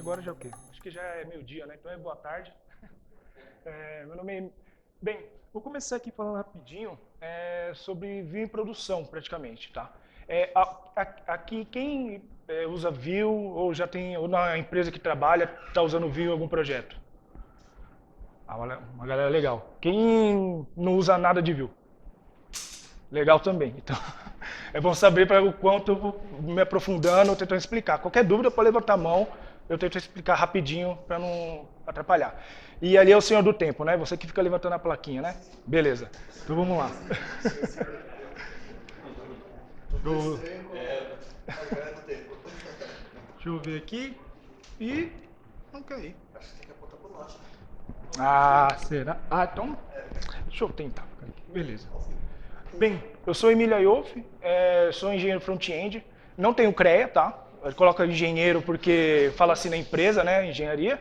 agora já é o quê? Acho que já é meio-dia, né? Então é boa tarde. Meu nome é... Bem, vou começar aqui falando rapidinho sobre Vue em produção, praticamente, tá? Aqui, quem usa Vue ou já tem, ou na empresa que trabalha, está usando Vue em algum projeto? Uma galera legal. Quem não usa nada de Vue? Legal também. Então, é bom saber para o quanto eu vou me aprofundando, tentando explicar. Qualquer dúvida pode levantar a mão, eu tento explicar rapidinho para não atrapalhar. E ali é o senhor do tempo, né? Você que fica levantando a plaquinha, né? Beleza. Então vamos lá. Deixa eu ver aqui. E não cair. Acho que tem que apontar pro norte. Ah, será? Ah, então. Deixa eu tentar. Beleza. Bem, eu sou Emília Ioff, sou engenheiro front-end, não tenho CREA, tá? Coloca engenheiro porque fala assim na empresa, né? Engenharia.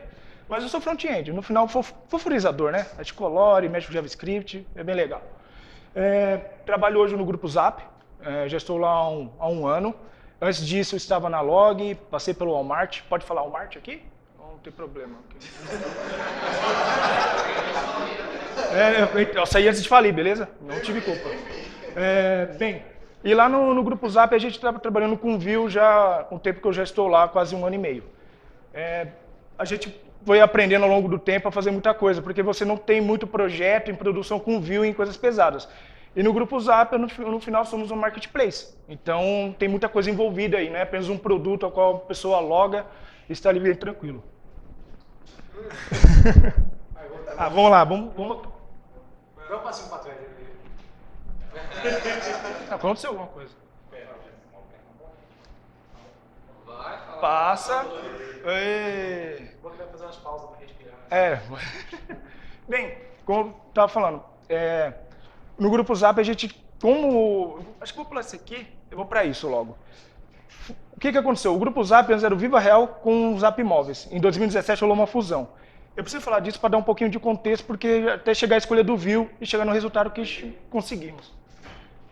Mas eu sou front-end, no final fofurizador, né? Colore, mexe com JavaScript, é bem legal. Trabalho hoje no Grupo Zap, já estou lá há um ano. Antes disso eu estava na Log, passei pelo Walmart. Pode falar Walmart aqui? Não tem problema. Eu saí antes de falir, beleza? Não tive culpa. Bem, e lá no Grupo Zap a gente estava trabalhando com Vue já um tempo que eu já estou lá, quase um ano e meio. A gente foi aprendendo ao longo do tempo a fazer muita coisa, porque você não tem muito projeto em produção com Vue em coisas pesadas. E no Grupo Zap, no final, somos um marketplace. Então, tem muita coisa envolvida aí, não é apenas um produto ao qual a pessoa loga e está ali bem tranquilo. Vamos lá, vamos... Dá um passinho pra trás. Aconteceu alguma coisa. Passa. Vou fazer umas pausas pra respirar. Bem, como eu estava falando, no Grupo Zap a gente, acho que vou pular isso aqui, eu vou para isso logo. O que aconteceu? O Grupo Zap antes era o Viva Real com o Zap Imóveis. Em 2017 rolou uma fusão. Eu preciso falar disso para dar um pouquinho de contexto, porque até chegar a escolha do Vue e chegar no resultado que conseguimos.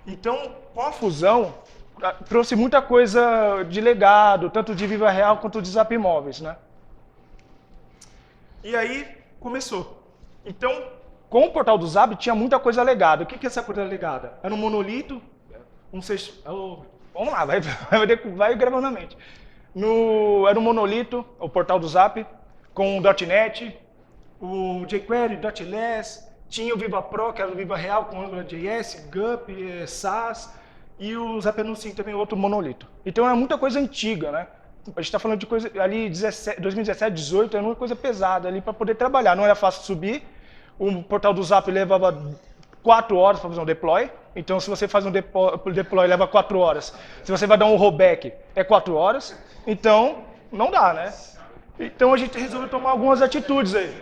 Então, com a fusão, trouxe muita coisa de legado, tanto de Viva Real quanto de Zap Imóveis, né? E aí, começou. Então, com o portal do Zap, tinha muita coisa legada. O que é essa coisa legada? Era um monolito, vamos lá, vai gravando na mente. Era um monolito, o portal do Zap, com o .NET, o jQuery, .less, tinha o Viva Pro, que era o Viva Real, com AngularJS, GUP, SAS, e o Zap Anuncio também, outro monolito. Então era muita coisa antiga, né? A gente está falando de coisa ali 2017, 2018, era uma coisa pesada ali para poder trabalhar. Não era fácil subir. O portal do Zap levava 4 horas para fazer um deploy. Então, se você faz um deploy, leva 4 horas. Se você vai dar um rollback, é 4 horas. Então, não dá, né? Então, a gente resolveu tomar algumas atitudes aí.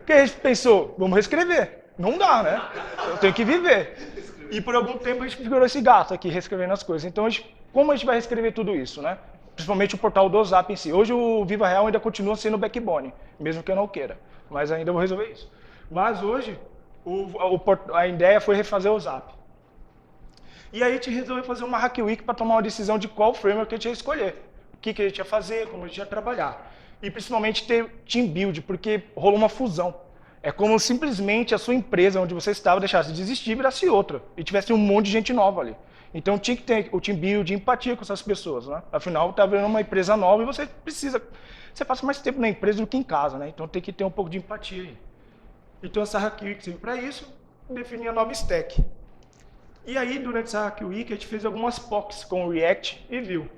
O que a gente pensou? Vamos reescrever. Não dá, né? Eu tenho que viver. E por algum tempo a gente figurou esse gato aqui, reescrevendo as coisas. Então, como a gente vai reescrever tudo isso, né? Principalmente o portal do Zap em si. Hoje o Viva Real ainda continua sendo backbone, mesmo que eu não queira. Mas ainda vou resolver isso. Mas hoje, a ideia foi refazer o Zap. E aí a gente resolveu fazer uma Hack Week para tomar uma decisão de qual framework a gente ia escolher. O que a gente ia fazer, como a gente ia trabalhar. E principalmente ter team build, porque rolou uma fusão. É como simplesmente a sua empresa onde você estava deixasse de existir e virasse outra. E tivesse um monte de gente nova ali. Então tinha que ter o team build, empatia com essas pessoas, né? Afinal, está vendo uma empresa nova e você precisa... Você passa mais tempo na empresa do que em casa, né? Então tem que ter um pouco de empatia aí. Então essa Hack Week serve para isso, definir a nova stack. E aí, durante essa Hack Week, a gente fez algumas POCs com React e Vue.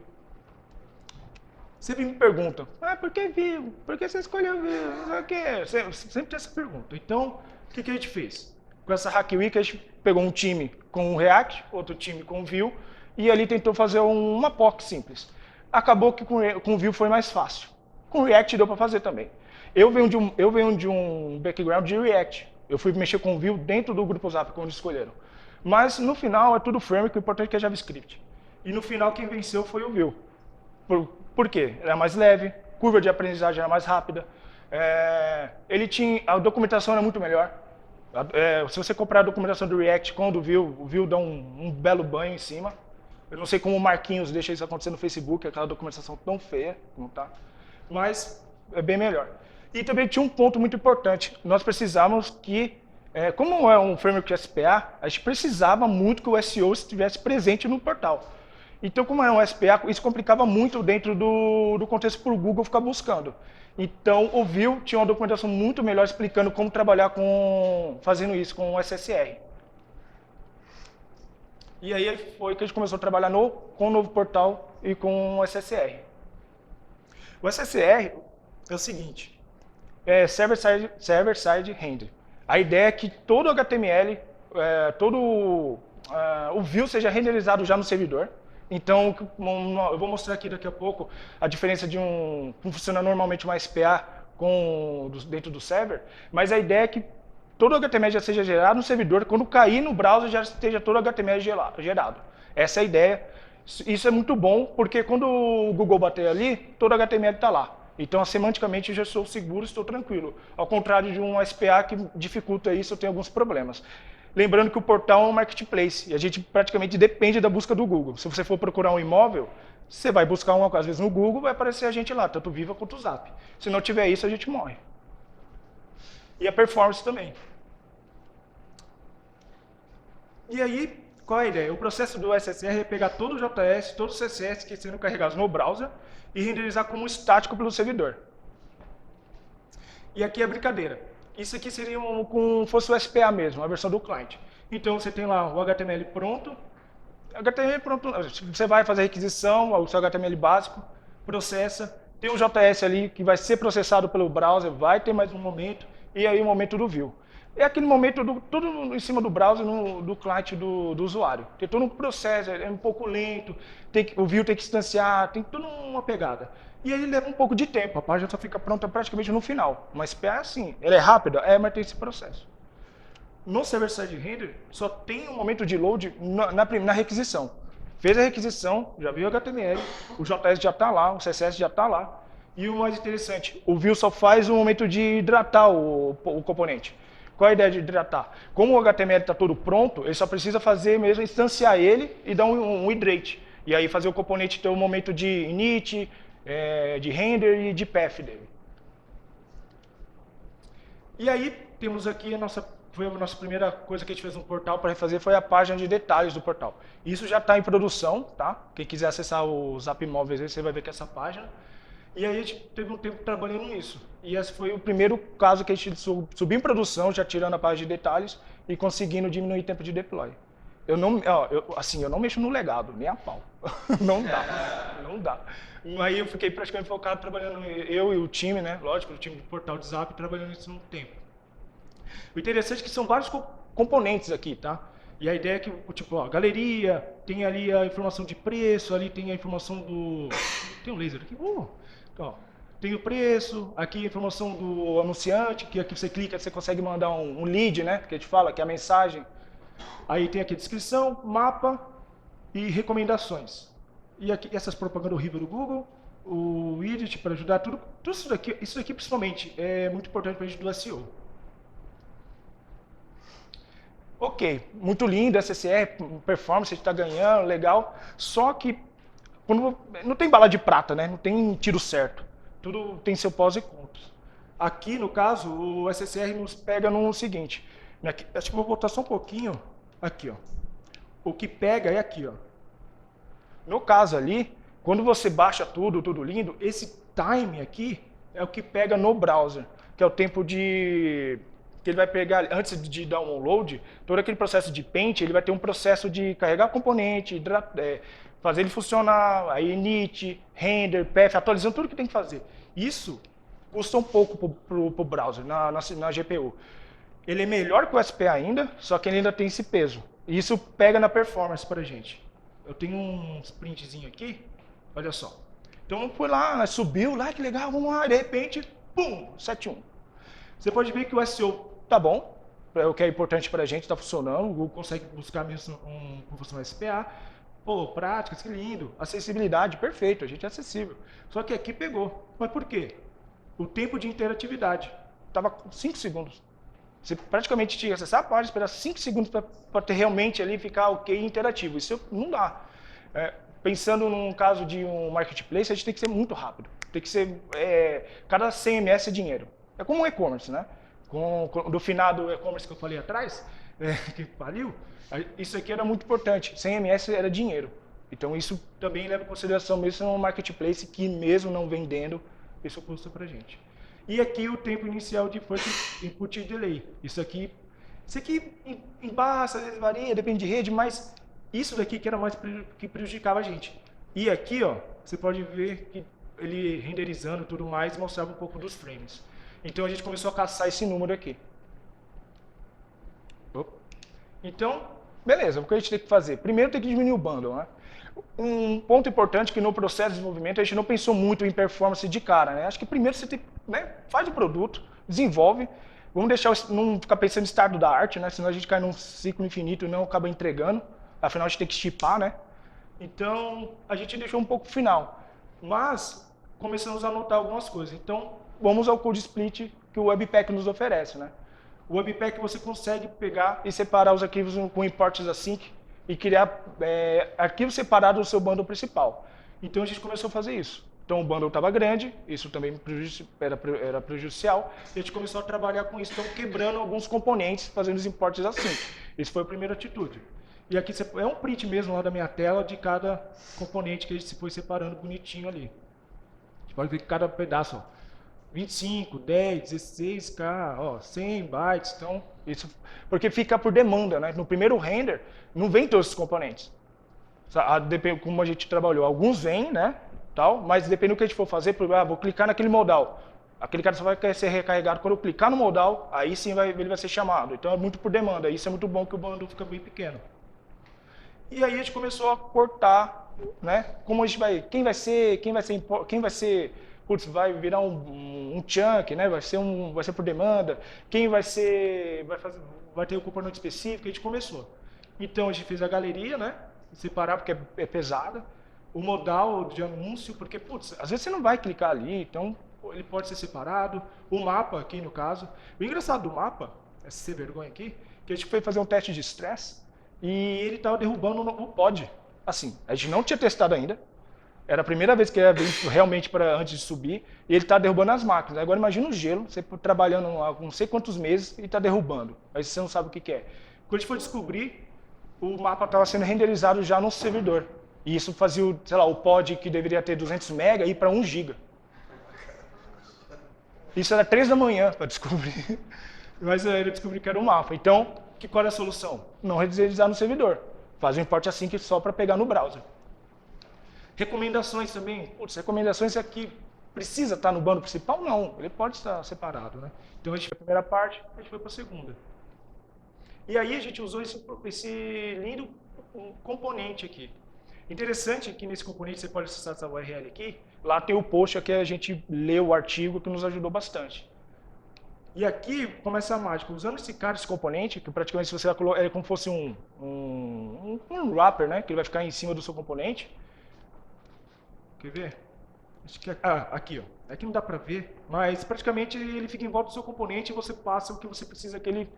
Sempre me perguntam, por que Vue? Por que você escolheu Vue? Sempre tem essa pergunta. Então, o que a gente fez? Com essa Hack Week, a gente pegou um time com o React, outro time com o Vue, e ali tentou fazer uma POC simples. Acabou que com o Vue foi mais fácil. Com o React deu para fazer também. Eu venho de um background de React. Eu fui mexer com o Vue dentro do Grupo Zap, quando escolheram. Mas, no final, é tudo framework, o importante é que é JavaScript. E no final, quem venceu foi o Vue. Por quê? Era mais leve, curva de aprendizagem era mais rápida, a documentação era muito melhor. Se você comprar a documentação do React com o Vue dá um belo banho em cima. Eu não sei como o Marquinhos deixa isso acontecer no Facebook, aquela documentação tão feia, como tá. mas é bem melhor. E também tinha um ponto muito importante. Nós precisávamos que, como é um framework de SPA, a gente precisava muito que o SEO estivesse presente no portal. Então, como era um SPA, isso complicava muito dentro do contexto para o Google ficar buscando. Então, o Vue tinha uma documentação muito melhor explicando como trabalhar fazendo isso com o SSR. E aí foi que a gente começou a trabalhar com o novo portal e com o SSR. O SSR é o seguinte, é Server-Side Render. A ideia é que todo o HTML, o Vue seja renderizado já no servidor. Então, eu vou mostrar aqui daqui a pouco a diferença de como funciona normalmente uma SPA dentro do server, mas a ideia é que todo o HTML já seja gerado no servidor, quando cair no browser já esteja todo o HTML gerado. Essa é a ideia. Isso é muito bom, porque quando o Google bater ali, todo o HTML está lá. Então, semanticamente, eu já sou seguro, estou tranquilo. Ao contrário de um SPA que dificulta isso, eu tenho alguns problemas. Lembrando que o portal é um marketplace, e a gente praticamente depende da busca do Google. Se você for procurar um imóvel, você vai buscar às vezes no Google, vai aparecer a gente lá, tanto o Viva quanto o Zap. Se não tiver isso, a gente morre. E a performance também. E aí, qual é a ideia? O processo do SSR é pegar todo o JS, todos os CSS que estão sendo carregados no browser e renderizar como estático pelo servidor. E aqui é brincadeira. Isso aqui seria como fosse o SPA mesmo, a versão do cliente. Então você tem lá o HTML pronto. Você vai fazer a requisição, o seu HTML básico, processa. Tem um JS ali que vai ser processado pelo browser, vai ter mais um momento, e aí o momento do view. É aquele momento tudo em cima do browser, do cliente do usuário. Tem todo um processo, é um pouco lento, o view tem que instanciar, tem toda uma pegada. E aí leva um pouco de tempo, a página só fica pronta praticamente no final. Mas SPA é assim, ela é rápida, mas tem esse processo. No server-side render, só tem um momento de load na requisição. Fez a requisição, já viu o HTML, o JS já está lá, o CSS já está lá. E o mais interessante, o view só faz o momento de hidratar o componente. Qual a ideia de hidratar? Como o HTML está todo pronto, ele só precisa fazer mesmo, instanciar ele e dar um hydrate. E aí fazer o componente ter um momento de init, de render e de path dele. E aí temos aqui foi a nossa primeira coisa que a gente fez no portal para refazer, foi a página de detalhes do portal. Isso já está em produção, tá? Quem quiser acessar o Zap Imóveis, você vai ver que é essa página. E aí a gente teve um tempo trabalhando nisso. E esse foi o primeiro caso que a gente subiu em produção, já tirando a página de detalhes e conseguindo diminuir o tempo de deploy. Eu não mexo no legado, nem a pau. Não dá, não dá. Aí eu fiquei praticamente focado trabalhando, eu e o time, né? Lógico, o time do portal de Zap, trabalhando nisso no tempo. O interessante é que são vários componentes aqui, tá? E a ideia é que, tipo, a galeria, tem ali a informação de preço, ali tem a informação do... Tem um laser aqui? Ó, tem o preço, aqui a informação do anunciante, que aqui você clica, você consegue mandar um lead, né? Que a gente fala, que é a mensagem. Aí tem aqui a descrição, mapa e recomendações. E aqui essas propagandas horríveis do Google, o widget para ajudar, tudo isso daqui principalmente é muito importante para a gente do SEO. Ok, muito lindo, SSR, performance, a gente está ganhando, legal, só que não tem bala de prata, né? Não tem tiro certo. Tudo tem seu pós e contras. Aqui, no caso, o SSR nos pega no seguinte. Acho que vou voltar só um pouquinho. Aqui, ó. O que pega é aqui, ó. No caso ali, quando você baixa tudo lindo, esse time aqui é o que pega no browser, que é o tempo que ele vai pegar, antes de download, todo aquele processo de paint, ele vai ter um processo de carregar componente, fazer ele funcionar, aí init, render, path, atualizando tudo que tem que fazer. Isso custa um pouco pro browser, na GPU. Ele é melhor que o SPA ainda, só que ele ainda tem esse peso. E isso pega na performance pra gente. Eu tenho um sprintzinho aqui, olha só. Então foi lá, subiu lá, que legal, vamos lá, de repente, pum, 7.1. Você pode ver que o SEO tá bom, o que é importante pra gente, tá funcionando, o Google consegue buscar mesmo com função SPA. Pô, práticas, que lindo. Acessibilidade, perfeito, a gente é acessível. Só que aqui pegou. Mas por quê? O tempo de interatividade estava com 5 segundos. Você praticamente tinha que acessar a página, esperar 5 segundos para ter realmente ali ficar ok interativo. Isso não dá. Pensando num caso de um marketplace, a gente tem que ser muito rápido. Tem que ser, cada 100 ms é dinheiro. É como um e-commerce, né? Do finado e-commerce que eu falei atrás, que faliu, isso aqui era muito importante. 100 ms era dinheiro. Então isso também leva em consideração, mesmo no marketplace, que mesmo não vendendo, isso custa pra gente. E aqui o tempo inicial de first input delay. Isso aqui em barra, às vezes varia, depende de rede, mas isso daqui que era mais que prejudicava a gente. E aqui, ó, você pode ver que ele renderizando tudo mais mostrava um pouco dos frames. Então a gente começou a caçar esse número aqui. Então, beleza, o que a gente tem que fazer? Primeiro tem que diminuir o bundle, né? Um ponto importante que no processo de desenvolvimento a gente não pensou muito em performance de cara, né? Acho que primeiro você tem, né, faz o produto, desenvolve, vamos deixar, não ficar pensando em estado da arte, né? Senão a gente cai num ciclo infinito e não acaba entregando, afinal a gente tem que chipar, né? Então a gente deixou um pouco pro final, mas começamos a notar algumas coisas. Então vamos ao code split que o Webpack nos oferece, né? O Webpack você consegue pegar e separar os arquivos com imports async e criar arquivos separados do seu bundle principal. Então a gente começou a fazer isso. Então o bundle estava grande, isso também era prejudicial, e a gente começou a trabalhar com isso, então quebrando alguns componentes, fazendo os imports async. Isso foi a primeira atitude. E aqui é um print mesmo lá da minha tela de cada componente que a gente foi separando bonitinho ali. A gente pode ver que cada pedaço, ó, 25, 10, 16K, ó, 100 bytes, então isso porque fica por demanda, né? No primeiro render não vem todos os componentes. Depende como a gente trabalhou, alguns vêm, né? Tal, mas depende do que a gente for fazer, vou clicar naquele modal. Aquele cara só vai ser recarregado quando eu clicar no modal, aí sim ele vai ser chamado. Então é muito por demanda. Isso é muito bom que o bundle fica bem pequeno. E aí a gente começou a cortar, né? Como a gente quem vai ser, putz, vai virar um chunk, né? Vai ser por demanda. Quem vai ter um componente específico, a gente começou. Então a gente fez a galeria, né? Separar porque é pesada. O modal de anúncio, porque, putz, às vezes você não vai clicar ali, então ele pode ser separado. O mapa aqui, no caso. O engraçado do mapa, essa sem vergonha aqui, que a gente foi fazer um teste de stress e ele estava derrubando o pod. Assim, a gente não tinha testado ainda. Era a primeira vez que ele ia vir realmente antes de subir, e ele está derrubando as máquinas. Agora imagina o gelo, você trabalhando há não sei quantos meses e está derrubando. Aí você não sabe o que é. Quando a gente foi descobrir, o mapa estava sendo renderizado já no servidor. E isso fazia, sei lá, o pod que deveria ter 200 MB ir para 1 GB. Isso era 3 da manhã para descobrir. Mas ele descobriu que era um mapa. Então, qual era a solução? Não renderizar no servidor. Fazer um import async só para pegar no browser. Recomendações também. Putz, recomendações aqui precisa estar no bundle principal? Não, ele pode estar separado, né? Então a gente foi para a primeira parte, a gente foi para a segunda. E aí a gente usou esse lindo componente aqui. Interessante que nesse componente você pode acessar essa URL aqui. Lá tem o post que a gente leu o artigo que nos ajudou bastante. E aqui começa a mágica. Usando esse componente, que praticamente você vai colocar, é como se fosse um wrapper, né? Que ele vai ficar em cima do seu componente. Quer ver? Acho que aqui, ó. Aqui não dá pra ver, mas praticamente ele fica em volta do seu componente e você passa o que você precisa que ele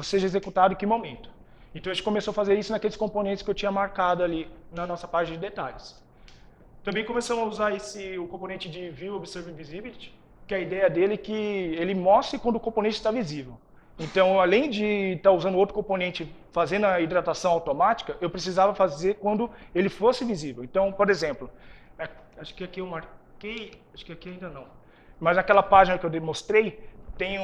seja executado em que momento. Então a gente começou a fazer isso naqueles componentes que eu tinha marcado ali na nossa página de detalhes. Também começamos a usar o componente de View Observe Visibility, que a ideia dele é que ele mostre quando o componente está visível. Então, além de estar usando outro componente fazendo a hidratação automática, eu precisava fazer quando ele fosse visível. Então, por exemplo, acho que aqui eu marquei, acho que aqui ainda não. Mas naquela página que eu demonstrei, tem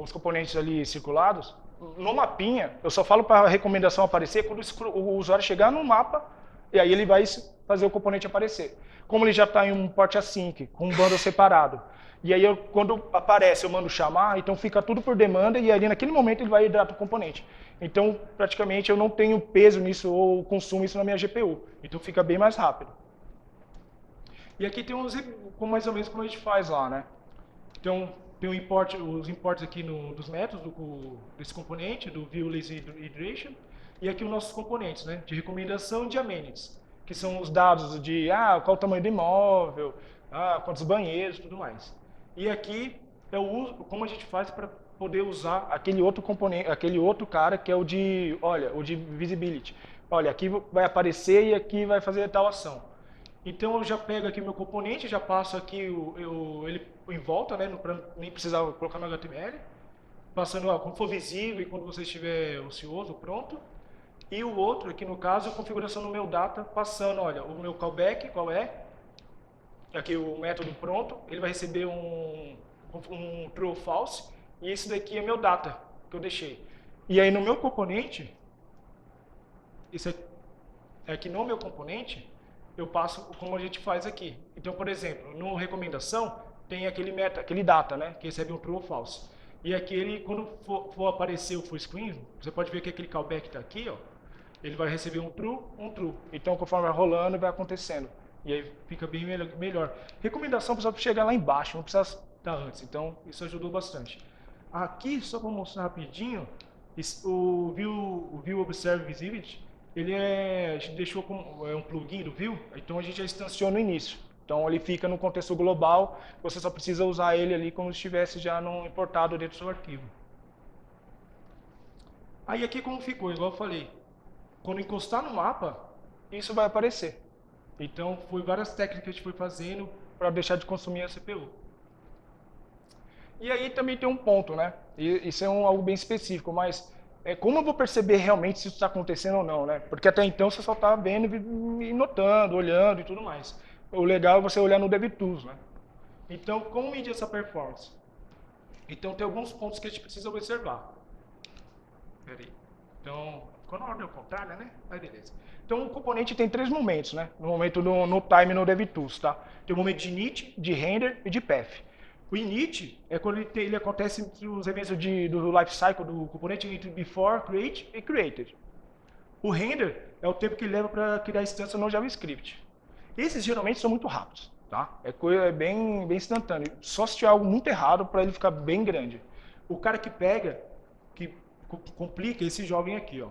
os componentes ali circulados. No mapinha, eu só falo para a recomendação aparecer quando o usuário chegar no mapa, e aí ele vai fazer o componente aparecer. Como ele já está em um port async, com um bundle separado, e aí quando aparece eu mando chamar, então fica tudo por demanda, e ali naquele momento ele vai hidratar o componente. Então, praticamente, eu não tenho peso nisso ou consumo isso na minha GPU. Então fica bem mais rápido. E aqui tem mais ou menos como a gente faz lá, né? Então, tem os imports aqui dos métodos desse componente, do View Lazy Hydration, e aqui os nossos componentes, né? De recomendação e de amenities, que são os dados de qual o tamanho do imóvel, quantos banheiros e tudo mais. E aqui é como a gente faz para poder usar aquele outro componente, aquele outro cara que é o de visibility. Olha, aqui vai aparecer e aqui vai fazer tal ação. Então eu já pego aqui o meu componente, já passo aqui ele em volta, né, para nem precisar colocar no HTML, passando quando for visível e quando você estiver ocioso, pronto. E o outro, aqui no caso, a configuração do meu data, passando, olha, o meu callback, qual é? Aqui o método pronto, ele vai receber um true ou false, e esse daqui é meu data, que eu deixei. E aí no meu componente, isso aqui no meu componente, eu passo como a gente faz aqui. Então, por exemplo, no recomendação, tem aquele data, né, que recebe um true ou false. E aqui, quando for aparecer o full screen, você pode ver que aquele callback está aqui, ó, ele vai receber um true. Então, conforme vai rolando, vai acontecendo. E aí fica bem melhor. Recomendação precisa chegar lá embaixo, não precisa estar antes. Então, isso ajudou bastante. Aqui, só para mostrar rapidinho, o View Observe Visibility, a gente deixou como um plugin do View, então a gente já instanciou no início. Então ele fica no contexto global, você só precisa usar ele ali como se estivesse já importado dentro do seu arquivo. Aí aqui como ficou, igual eu falei, quando encostar no mapa, isso vai aparecer. Então foi várias técnicas que a gente foi fazendo para deixar de consumir a CPU. E aí também tem um ponto, né? E isso é algo bem específico, mas como eu vou perceber realmente se isso está acontecendo ou não, né? Porque até então você só está vendo e notando, olhando e tudo mais. O legal é você olhar no DevTools, né? Então, como medir essa performance? Então, tem alguns pontos que a gente precisa observar. Peraí. Então, ficou na ordem ao contrário, né? Aí, beleza. Então, o componente tem 3 momentos, né? No momento no time no DevTools, tá? Tem o momento de init, de render e de path. O init é quando ele acontece entre os eventos do lifecycle do componente entre before, create e created. O render é o tempo que leva para criar a instância no JavaScript. Esses geralmente são muito rápidos, tá? É bem instantâneo. Só se tiver algo muito errado para ele ficar bem grande. O cara que pega, que complica esse jovem aqui, ó.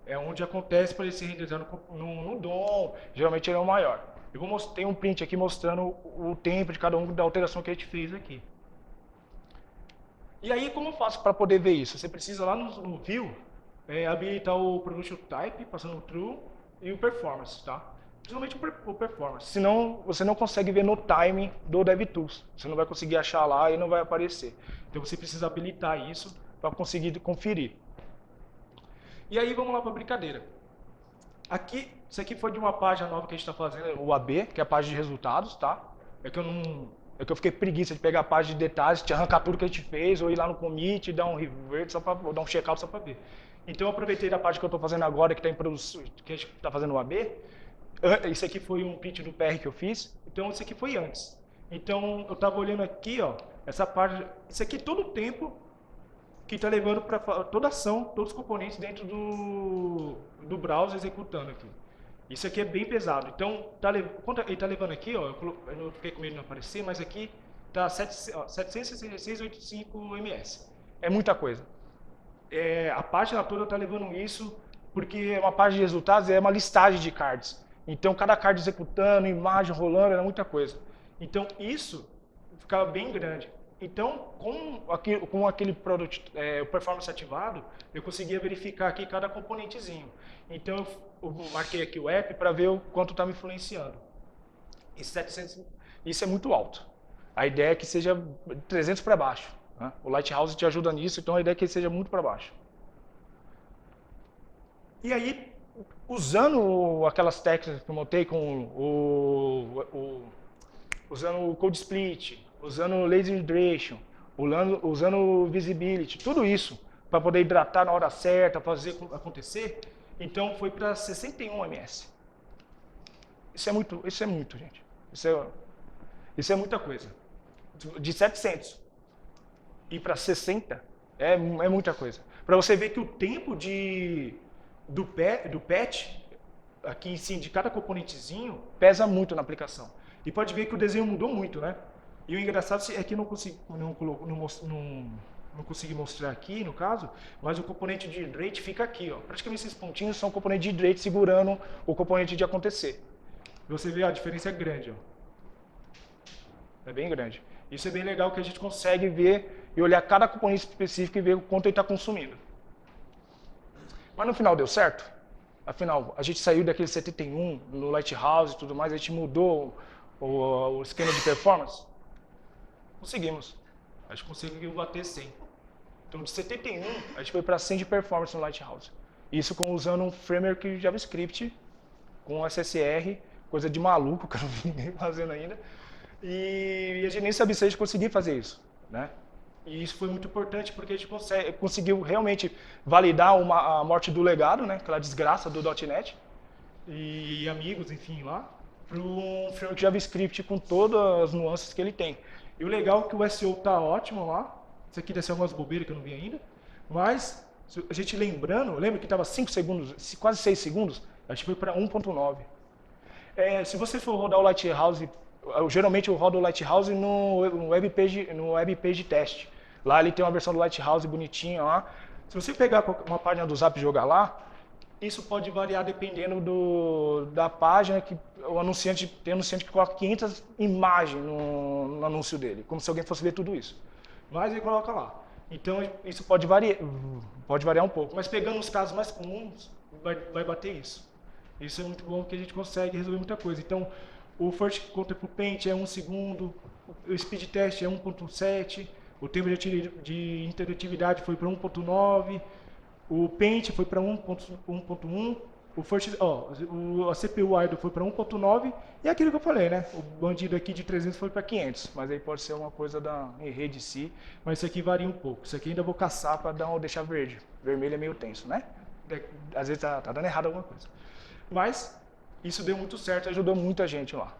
É onde acontece para ele se renderizar no DOM. Geralmente ele é o maior. Eu vou mostrar, tem um print aqui mostrando o tempo de cada um da alteração que a gente fez aqui. E aí, como eu faço para poder ver isso? Você precisa lá no View habilitar o Production Type, passando o True, e o Performance, tá? Principalmente o Performance. Senão, você não consegue ver no time do DevTools. Você não vai conseguir achar lá e não vai aparecer. Então, você precisa habilitar isso para conseguir conferir. E aí, vamos lá para a brincadeira. Aqui, isso aqui foi de uma página nova que a gente está fazendo, o AB, que é a página de resultados, tá? É que eu fiquei preguiça de pegar a página de detalhes, de arrancar tudo que a gente fez, ou ir lá no commit e dar um revert, ou dar um checkout só para ver. Então eu aproveitei da página que eu estou fazendo agora, que está em produção, que a gente está fazendo o AB. Isso aqui foi um print do PR que eu fiz, então isso aqui foi antes. Então eu estava olhando aqui, ó, essa página, isso aqui todo o tempo que está levando para toda ação, todos os componentes dentro do browser executando aqui. Isso aqui é bem pesado. Então, quanto ele está levando aqui, ó, eu não fiquei com medo de não aparecer, mas aqui está 766,85 ms. É muita coisa. A página toda está levando isso, porque é uma página de resultados, é uma listagem de cards. Então, cada card executando, imagem rolando, era muita coisa. Então, isso ficava bem grande. Então, com aquele o performance ativado, eu conseguia verificar aqui cada componentezinho. Então, eu marquei aqui o app para ver o quanto está me influenciando. Isso é muito alto. A ideia é que seja 300 para baixo. Né? O Lighthouse te ajuda nisso, então a ideia é que ele seja muito para baixo. E aí, usando aquelas técnicas que eu montei com usando o code split, usando lazy hydration, usando visibility, tudo isso para poder hidratar na hora certa, fazer acontecer, então foi para 61 ms. Isso é muito, gente. Isso é muita coisa. De 700 e para 60 é muita coisa. Para você ver que o tempo do patch, aqui em cima, de cada componentezinho, pesa muito na aplicação. E pode ver que o desenho mudou muito, né? E o engraçado é que eu não consegui mostrar aqui, no caso, mas o componente de hydrate fica aqui, ó. Praticamente esses pontinhos são o componente de hydrate segurando o componente de acontecer. Você vê, a diferença é grande, ó. É bem grande. Isso é bem legal que a gente consegue ver e olhar cada componente específico e ver o quanto ele está consumindo. Mas no final deu certo? Afinal, a gente saiu daquele 71 no Lighthouse e tudo mais, a gente mudou o esquema de performance. Conseguimos. A gente conseguiu bater 100. Então, de 71, a gente foi para 100 de performance no Lighthouse. Isso usando um framework JavaScript com SSR, coisa de maluco que eu não vi ninguém fazendo ainda. E a gente nem sabia se a gente conseguia fazer isso, né? E isso foi muito importante porque a gente conseguiu realmente validar a morte do legado, né? Aquela desgraça do .NET e amigos, enfim, lá, para um framework JavaScript com todas as nuances que ele tem. E o legal é que o SEO tá ótimo lá. Isso aqui deve ser algumas bobeiras que eu não vi ainda. Mas, a gente lembrando, lembra que estava 5 segundos, quase 6 segundos? A gente foi para 1.9. Se você for rodar o Lighthouse, geralmente eu rodo o Lighthouse no web page test. Lá ele tem uma versão do Lighthouse bonitinha lá. Se você pegar uma página do Zap e jogar lá, isso pode variar dependendo da página que tem anunciante que coloca 500 imagens no anúncio dele, como se alguém fosse ver tudo isso. Mas ele coloca lá. Então isso pode variar um pouco, mas pegando os casos mais comuns, vai bater isso. Isso é muito bom porque a gente consegue resolver muita coisa. Então, o First Contact Paint é 1 segundo, o Speed Test é 1.7, o tempo de interatividade foi para 1.9, o Paint foi para 1.1, a CPU idle foi para 1.9 e é aquilo que eu falei, né? O bandido aqui de 300 foi para 500, mas aí pode ser uma coisa em rede em si, mas isso aqui varia um pouco. Isso aqui ainda vou caçar para deixar verde. Vermelho é meio tenso, né? Às vezes tá dando errado alguma coisa. Mas isso deu muito certo, ajudou muita gente lá.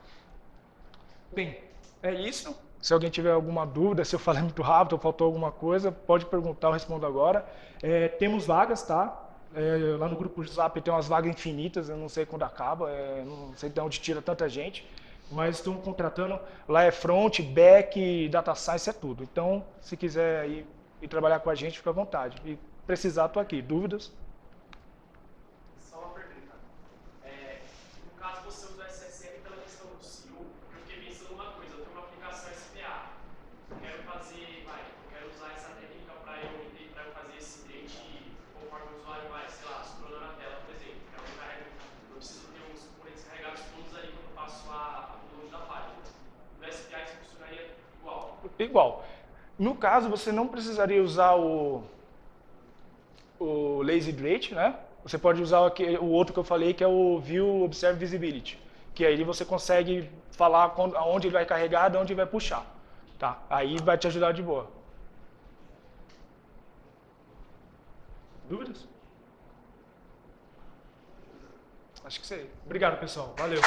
Bem, é isso. Se alguém tiver alguma dúvida, se eu falei muito rápido ou faltou alguma coisa, pode perguntar, eu respondo agora. Temos vagas, tá? Lá no grupo Zap tem umas vagas infinitas, eu não sei quando acaba, não sei de onde tira tanta gente, mas estão contratando. Lá é front, back, data science, é tudo. Então, se quiser ir trabalhar com a gente, fica à vontade. E precisar, estou aqui. Dúvidas? Só uma pergunta. No caso, você usa SSL pela questão do SEO, eu fiquei pensando uma coisa, eu tenho uma aplicação SPA, eu quero usar essa técnica para eu fazer esse date conforme o usuário vai, sei lá, scrollando na tela, por exemplo. Eu preciso ter uns componentes carregados todos ali quando eu faço a upload da página. No SPA isso funcionaria igual? Igual. No caso, você não precisaria usar o Lazy Rate, né? Você pode usar o outro que eu falei, que é o View Observe Visibility, que aí você consegue falar aonde ele vai carregar, de onde ele vai puxar, tá? Aí vai te ajudar de boa. Dúvidas? Acho que sei. Obrigado, pessoal. Valeu.